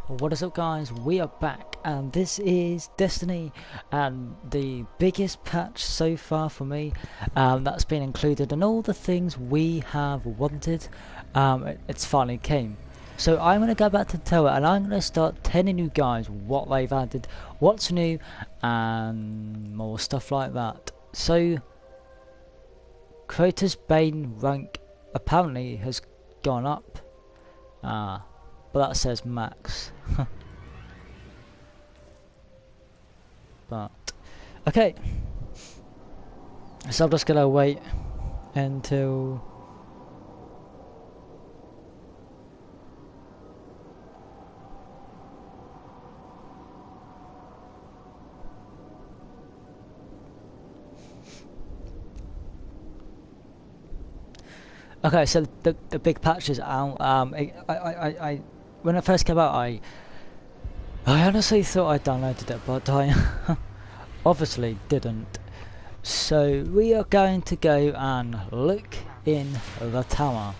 What is up, guys? We are back and this is Destiny, and the biggest patch so far for me, that's been included in all the things we have wanted. It's finally came, so I'm going to go back to the tower and I'm going to start telling you guys what they've added, what's new, and more stuff like that. So Kratos Bane rank apparently has gone up, but that says max. But okay, so I'm just gonna wait until okay. So the big patch is out. I when it first came out, I honestly thought I downloaded it, but I obviously didn't. So we are going to go and look in the tower.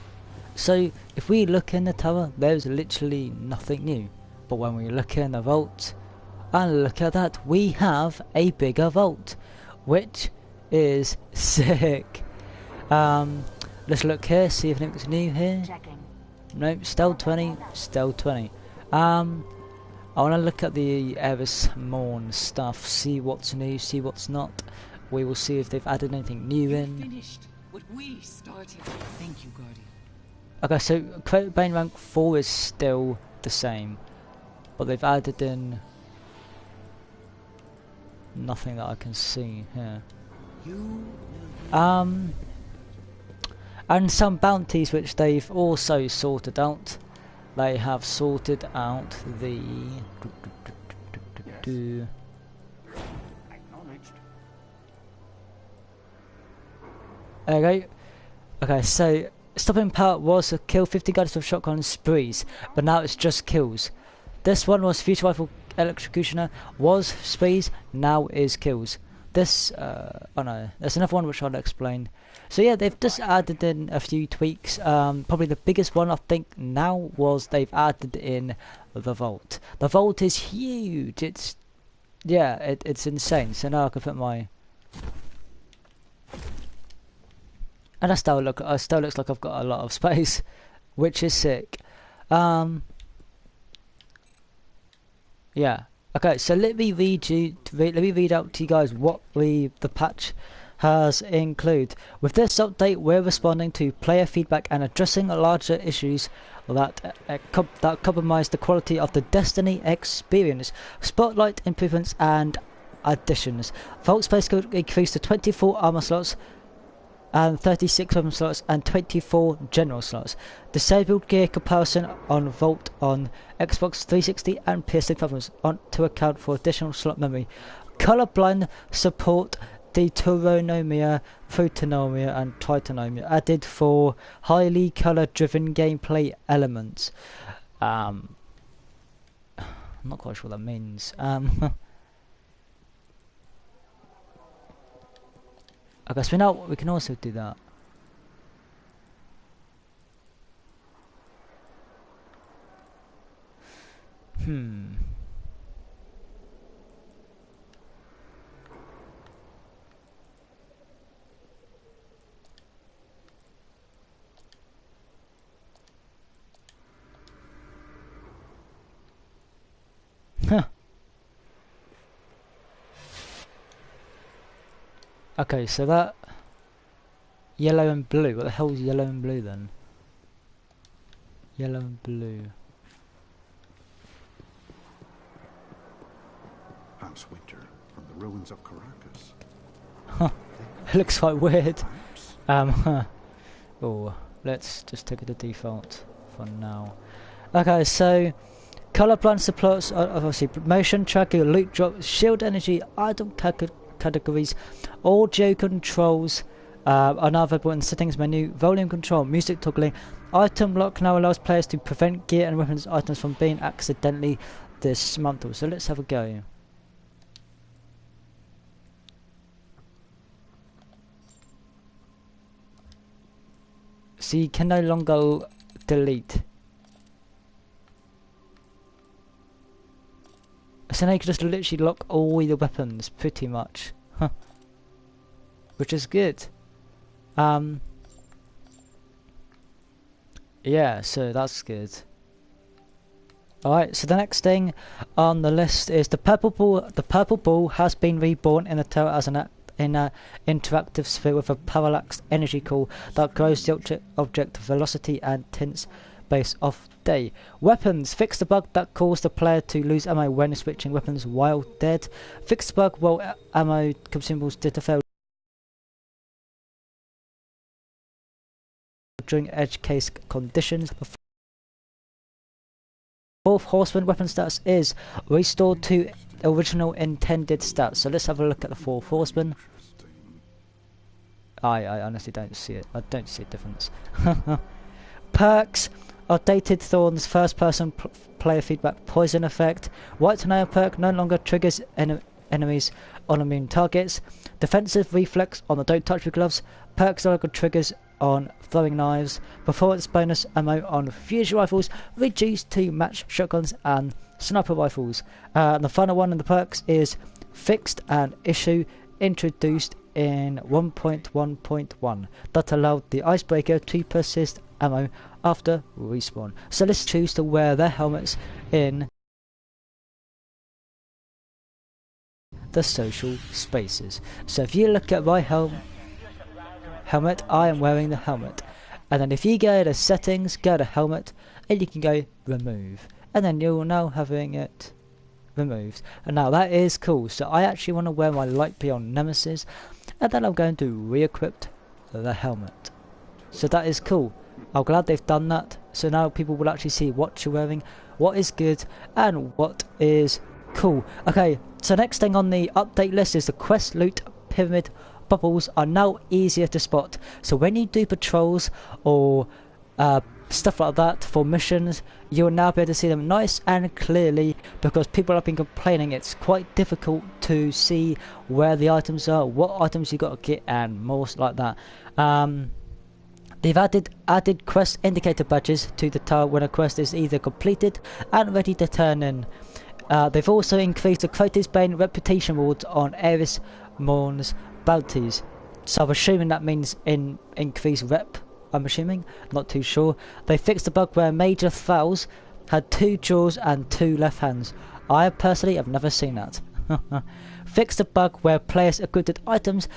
So if we look in the tower, there's literally nothing new. But when we look in the vault, and look at that, we have a bigger vault, which is sick. Let's look here, see if anything's new here. Nope, still 20, still 20. I want to look at the Eris Morn stuff, see what's new, see what's not. We will see if they've added anything new in. Finished what we started. Thank you, Guardian. Okay, so Kratos Bane rank 4 is still the same, but they've added in nothing that I can see here. And some bounties which they've also sorted out. They have sorted out the okay, so stopping power was to kill 50 guards with shotgun sprees, but now it's just kills. This one was future rifle electrocutioner, was sprees, now is kills. This oh no, there's another one which I'll explain. So yeah, they've just added in a few tweaks. Probably the biggest one I think now was they've added in the vault. The vault is huge. It's it's insane. So now I can put my and I still looks like I've got a lot of space, which is sick. Yeah. Okay, so let me read out to you guys what the patch has included. With this update, we're responding to player feedback and addressing larger issues that compromise the quality of the Destiny experience. Spotlight improvements and additions. Vault space could increase to 24 armor slots and 36 weapon slots and 24 general slots. Disabled gear comparison on Vault on Xbox 360 and PS3 platforms to account for additional slot memory. Colorblind support deuteronomia, protonomia and tritonomia added for highly color driven gameplay elements. I'm not quite sure what that means. I guess we can also do that. Okay, so that yellow and blue. What the hell is yellow and blue then? Yellow and blue. House Winter from the ruins of Caracas. Huh. It looks quite weird. Oh, let's just take it to default for now. Okay, so colorblind supports obviously motion tracking, loot drop, shield energy, item categories, audio controls are now available in the settings menu. Volume control, music toggling, item lock now allows players to prevent gear and weapons items from being accidentally dismantled. So let's have a go. So you can no longer delete. So now you can just literally lock all the weapons, pretty much. Huh. Which is good. Yeah, so that's good. Alright, so the next thing on the list is the purple ball. The purple ball has been reborn in the turret as an interactive sphere with a parallax energy core that grows the object velocity and tints based off day. Weapons. Fix the bug that caused the player to lose ammo when switching weapons while dead. Fix the bug while ammo consumables did fail during edge case conditions. The fourth horseman weapon stats is restored to original intended stats. So let's have a look at the fourth horseman. I honestly don't see it. I don't see a difference. Perks. Updated Thorn's first person player feedback poison effect. White Tornado perk no longer triggers enemies on immune targets. Defensive reflex on the don't touch with gloves. Perks no longer triggers on throwing knives. Performance bonus ammo on fusion rifles reduced to match shotguns and sniper rifles. And the final one in the perks is fixed an issue introduced in 1.1.1 that allowed the icebreaker to persist ammo after respawn. So let's choose to wear their helmets in the social spaces. So if you look at my helmet, I am wearing the helmet. And then if you go to settings, go to helmet, and you can go remove. And then you're now having it removed. And now that is cool. So I actually want to wear my light beyond nemesis. And then I'm going to re-equip the helmet. So that is cool. I'm glad they've done that. So now people will actually see what you're wearing, what is good, and what is cool. Okay, so next thing on the update list is the quest loot pyramid bubbles are now easier to spot. So when you do patrols or stuff like that for missions, you'll now be able to see them nice and clearly, because people have been complaining it's quite difficult to see where the items are, what items you got to get, and more like that. They've added quest indicator badges to the tile when a quest is either completed and ready to turn in. They've also increased the Kratos Bane reputation rewards on Ares Morn's bounties. So I'm assuming that means increased rep. I'm assuming, not too sure. They fixed the bug where Major Thralls had 2 jaws and 2 left hands. I personally have never seen that. Fixed the bug where players equipped with items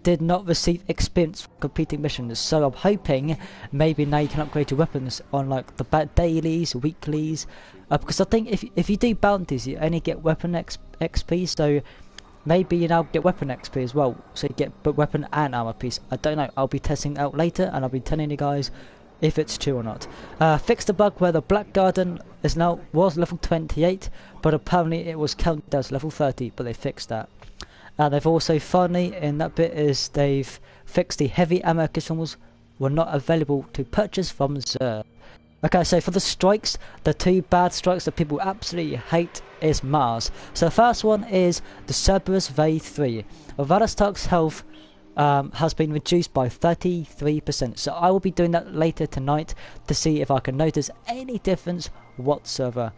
did not receive experience for completing missions. So I'm hoping maybe now you can upgrade your weapons on like the dailies, weeklies, because I think if you do bounties you only get weapon XP, so maybe you now get weapon XP as well, so you get weapon and armor piece. I don't know, I'll be testing it out later and I'll be telling you guys if it's true or not. Fixed the bug where the Black Garden was level 28, but apparently it was counted as level 30, but they fixed that. They've also finally, in that bit, is they've fixed the heavy ammo consumables were not available to purchase from Xur. Okay, so for the strikes, the 2 bad strikes that people absolutely hate is Mars. So the first one is the Cerberus Veil 3. Valastark's health has been reduced by 33%. So I will be doing that later tonight to see if I can notice any difference whatsoever.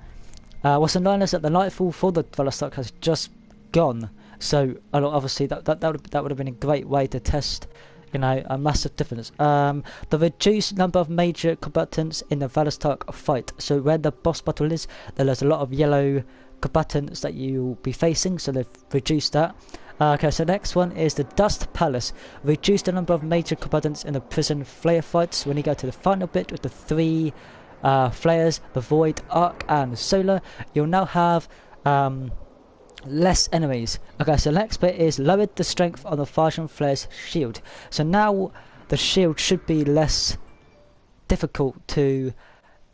What's annoying is that the Nightfall for the Valastark has just gone. So obviously that would have been a great way to test, you know, a massive difference. The reduced number of major combatants in the Valastark fight. So where the boss battle is, there's a lot of yellow combatants that you'll be facing, so they've reduced that. Okay, so next one is the Dust Palace. Reduced the number of major combatants in the prison flare fights. When you go to the final bit with the 3 flares, the Void, Arc and Solar, you'll now have less enemies. Okay, so the next bit is lowered the strength on the Farsian Flare's shield. So now the shield should be less difficult to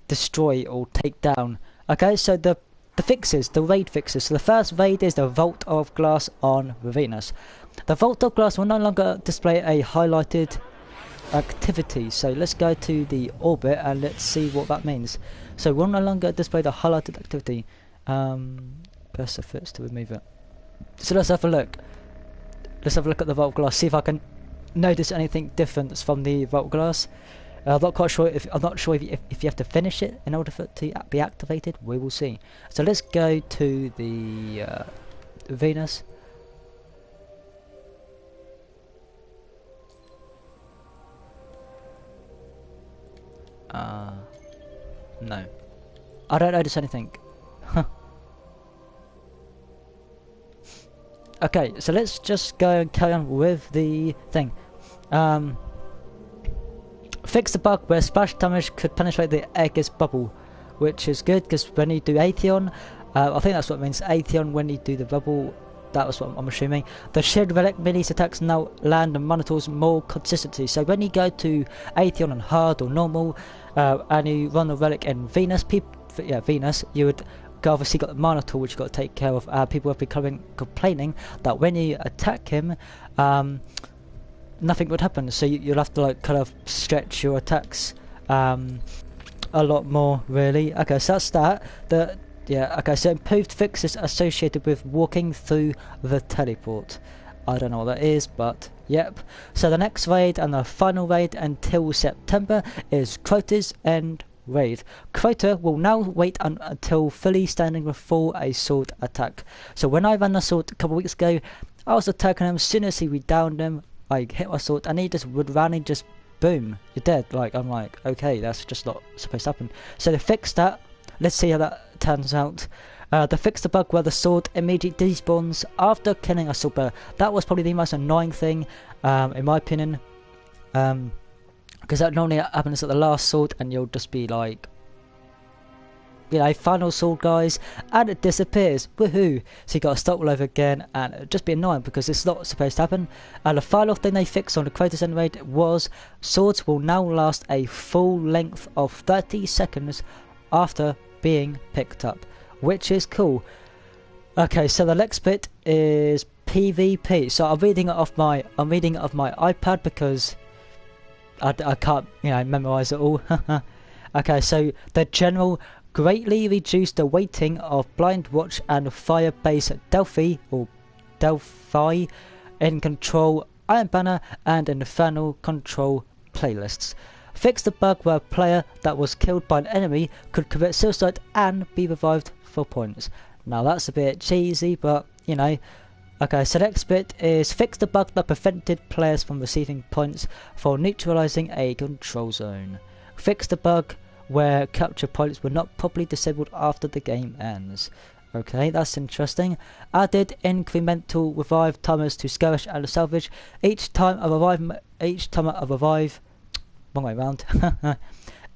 destroy or take down. Okay, so the fixes, the raid fixes. So the first raid is the Vault of Glass on Venus. The Vault of Glass will no longer display a highlighted activity. So let's go to the orbit and let's see what that means. So we'll no longer display the highlighted activity. Press the fix to remove it. So let's have a look. Let's have a look at the Vault Glass, see if I can notice anything different from the Vault Glass. I'm not quite sure if if you have to finish it in order for it to be activated. We will see. So let's go to the Venus. No, I don't notice anything. Okay, so let's just go and carry on with the thing. Fix the bug where splash damage could penetrate the Aegis bubble, which is good because when you do Atheon, I think that's what it means, Atheon, when you do the bubble, that was what I'm assuming. The Shield Relic minis attacks now land and monitors more consistency. So when you go to Atheon and hard or normal, and you run the relic in Venus, Venus, you would obviously got the monitor, which you've got to take care of. People have been complaining that when you attack him, nothing would happen. So you'll have to like kind of stretch your attacks a lot more, really. Okay, so that's that. Okay, so improved fixes associated with walking through the teleport. I don't know what that is, but yep. So the next raid and the final raid until September is Crota's End raid. Crota will now wait until fully standing before a sword attack. So when I ran the sword a couple of weeks ago, I was attacking him. As soon as he downed him, I hit my sword and he just would randomly just boom, you're dead. Like, I'm like, okay, that's just not supposed to happen. So they fixed that. Let's see how that turns out. They fixed the bug where the sword immediately despawns after killing a sword bearer. That was probably the most annoying thing, in my opinion. Because that normally happens at the last sword and you'll just be like, you know, final sword guys, and it disappears. Woohoo! So you got to start all over again, and it'd just be annoying because it's not supposed to happen. And the final thing they fixed on the Crota's End raid was swords will now last a full length of 30 seconds after being picked up, which is cool. Okay, so the next bit is PvP. So I'm reading it off my iPad because I can't, you know, memorize it all. Okay, so the general greatly reduced the weighting of Blind Watch and Firebase Delphi in Control, Iron Banner and Infernal Control playlists. Fix the bug where a player that was killed by an enemy could commit suicide and be revived for points. Now that's a bit cheesy, but you know. Okay, so next bit is fix the bug that prevented players from receiving points for neutralizing a control zone. Fix the bug where capture points were not properly disabled after the game ends. Okay, that's interesting. Added incremental revive timers to Skirmish and Salvage. Each time a revive, wrong way round.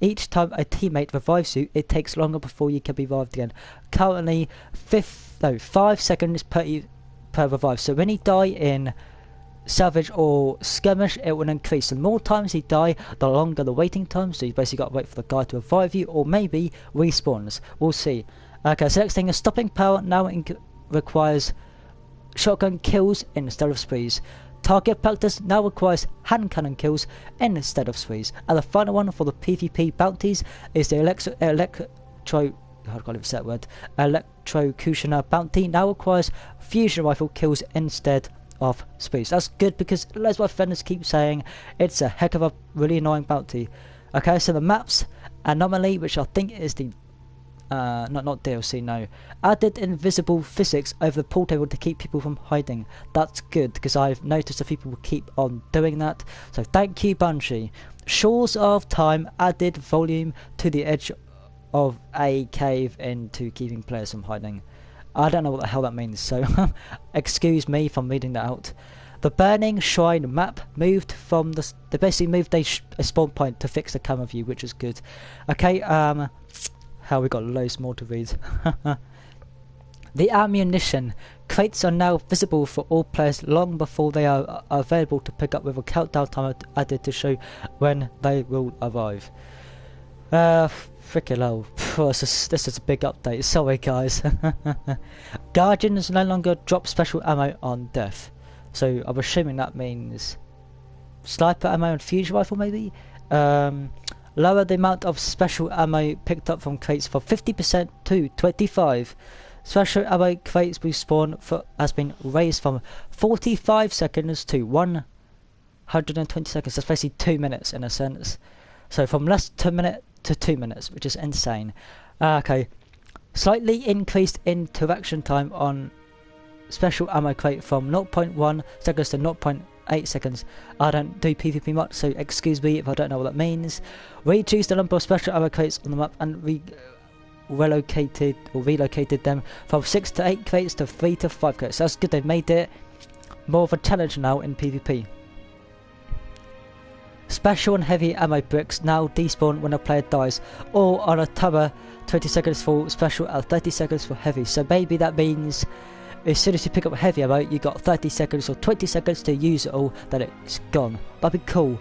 Each time a teammate revives you, it takes longer before you can be revived again. Currently, 5 seconds per revive. So when you die in Salvage or Skirmish, it will increase. The more times you die, the longer the waiting time. So you basically got to wait for the guy to revive you, or maybe respawns. We'll see. Okay, so next thing is stopping power now requires shotgun kills instead of sprees. Target practice now requires hand cannon kills instead of sprees. And the final one for the PvP bounties is the Electrocutioner bounty now requires fusion rifle kills instead of sprees. That's good because as my friends keep saying, it's a heck of a really annoying bounty. Okay, so the maps anomaly, which I think is the not DLC, no. Added invisible physics over the pool table to keep people from hiding. That's good because I've noticed that people will keep on doing that. So thank you, Bungie. Shores of Time added volume to the edge of a cave into keeping players from hiding. I don't know what the hell that means, so excuse me if I'm reading that out. The Burning Shrine map moved from they basically moved a spawn point to fix the camera view, which is good. Okay, how we got loads more to read. The ammunition crates are now visible for all players long before they are available to pick up, with a countdown timer added to show when they will arrive. Freaking hell. This is a big update. Sorry guys. Guardians no longer drop special ammo on death. So I'm assuming that means sniper ammo and fusion rifle maybe? Lower the amount of special ammo picked up from crates from 50% to 25%. Special ammo crates respawn has been raised from 45 seconds to 120 seconds. That's basically 2 minutes in a sense. So from less to minute to 2 minutes, which is insane. Okay, slightly increased interaction time on special ammo crate from 0.1 seconds to 0.8 seconds. I don't do PvP much, so excuse me if I don't know what that means. Reduced the number of special ammo crates on the map and relocated them from 6 to 8 crates to 3 to 5 crates. So that's good, they've made it more of a challenge now in PvP. Special and heavy ammo bricks now despawn when a player dies, or on a tower 20 seconds for special and 30 seconds for heavy. So maybe that means as soon as you pick up heavy ammo, you got 30 seconds or 20 seconds to use it all, then it's gone. That'd be cool.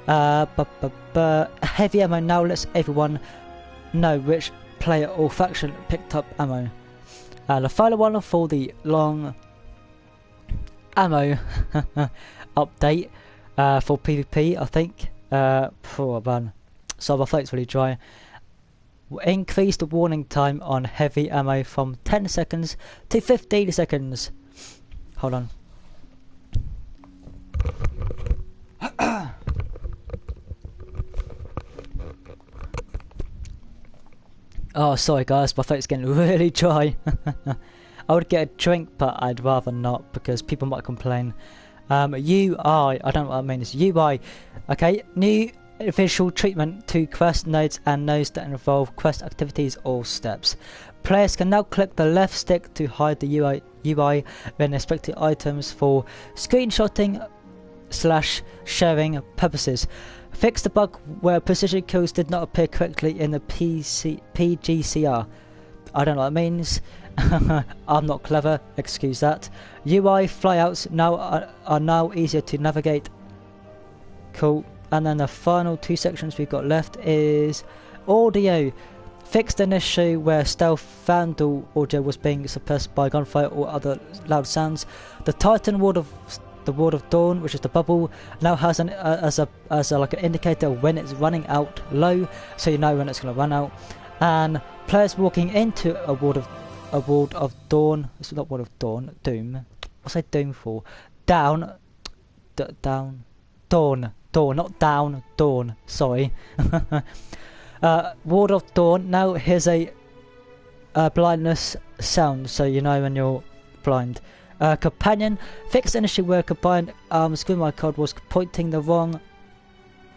Heavy ammo now lets everyone know which player or faction picked up ammo. And the final one for the long ammo update for PvP, I think. Oh man, so my throat's really dry. Increase the warning time on heavy ammo from 10 seconds to 15 seconds. Hold on. Oh, sorry guys, my throat's getting really dry. I would get a drink, but I'd rather not because people might complain. UI, I don't know what that means. UI, okay, new visual treatment to quest nodes and nodes that involve quest activities or steps. Players can now click the left stick to hide the UI when inspecting items for screenshotting / sharing purposes. Fix the bug where precision kills did not appear correctly in the PGCR. I don't know what that means. I'm not clever, excuse that. UI flyouts are now easier to navigate. Cool. And then the final 2 sections we've got left is audio. Fixed an issue where stealth vandal audio was being suppressed by gunfire or other loud sounds. The Titan Ward of Dawn, which is the bubble, now has an as like an indicator when it's running out low, so you know when it's going to run out. And players walking into a ward of dawn. It's not ward of dawn. Doom. What's I doom for? Down. Dawn, not down. Dawn. Sorry. Ward of Dawn. Now here's a blindness sound, so you know when you're blind. Companion. Fixed an issue where combined screen my card was pointing the wrong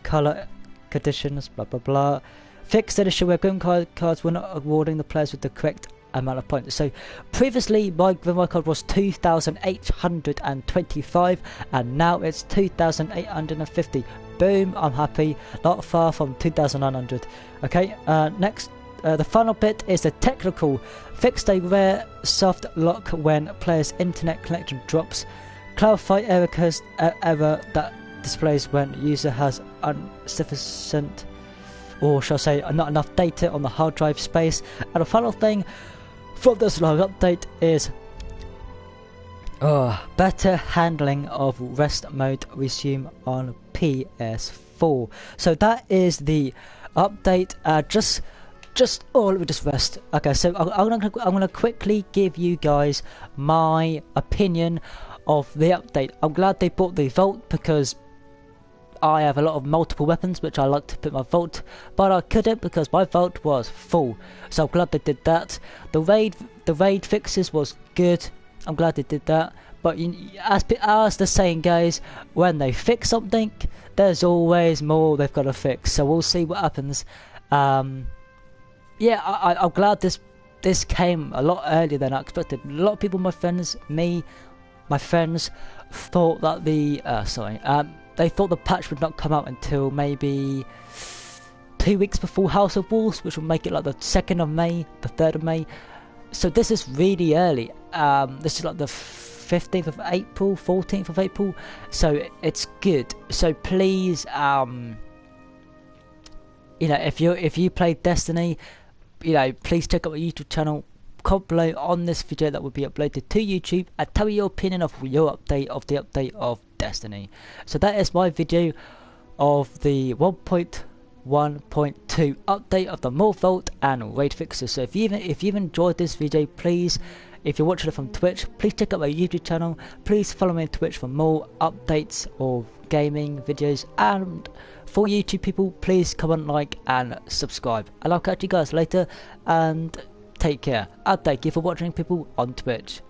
color conditions. Blah blah blah. Fixed an issue where green cards were not awarding the players with the correct amount of points. So previously my green card was 2,825 and now it's 2,850. Boom, I'm happy. Not far from 2,900. Okay, next. The final bit is the technical. Fixed a rare soft lock when players' internet connection drops. Clarify error that displays when user has insufficient, or shall I say not enough data on the hard drive space. And the final thing from this log update is better handling of rest mode resume on PS4. So that is the update. Just let me just rest. Okay, so I'm gonna quickly give you guys my opinion of the update. I'm glad they brought the Vault because I have a lot of multiple weapons which I like to put my Vault, but I couldn't because my Vault was full. So I'm glad they did that. The raid fixes was good. I'm glad they did that. But as the saying goes, when they fix something, there's always more they've got to fix. So we'll see what happens. Yeah, I'm glad this came a lot earlier than I expected. A lot of people, my friends, thought that they thought the patch would not come out until maybe 2 weeks before House of Wolves, which will make it like the 2nd of May, the 3rd of May. So this is really early. This is like the 15th of April, 14th of April. So it's good. So please, if you play Destiny, please check out my YouTube channel. Comment below on this video that will be uploaded to YouTube and tell me your opinion of your update of Destiny. So that is my video of the 1.0 1.2 update of the Morph Vault and raid fixes. So if you've enjoyed this video, please, if you're watching it from Twitch, please check out my YouTube channel. Please follow me on Twitch for more updates of gaming videos, and for YouTube people, please comment, like and subscribe, and I'll catch you guys later, and take care, and thank you for watching people on Twitch.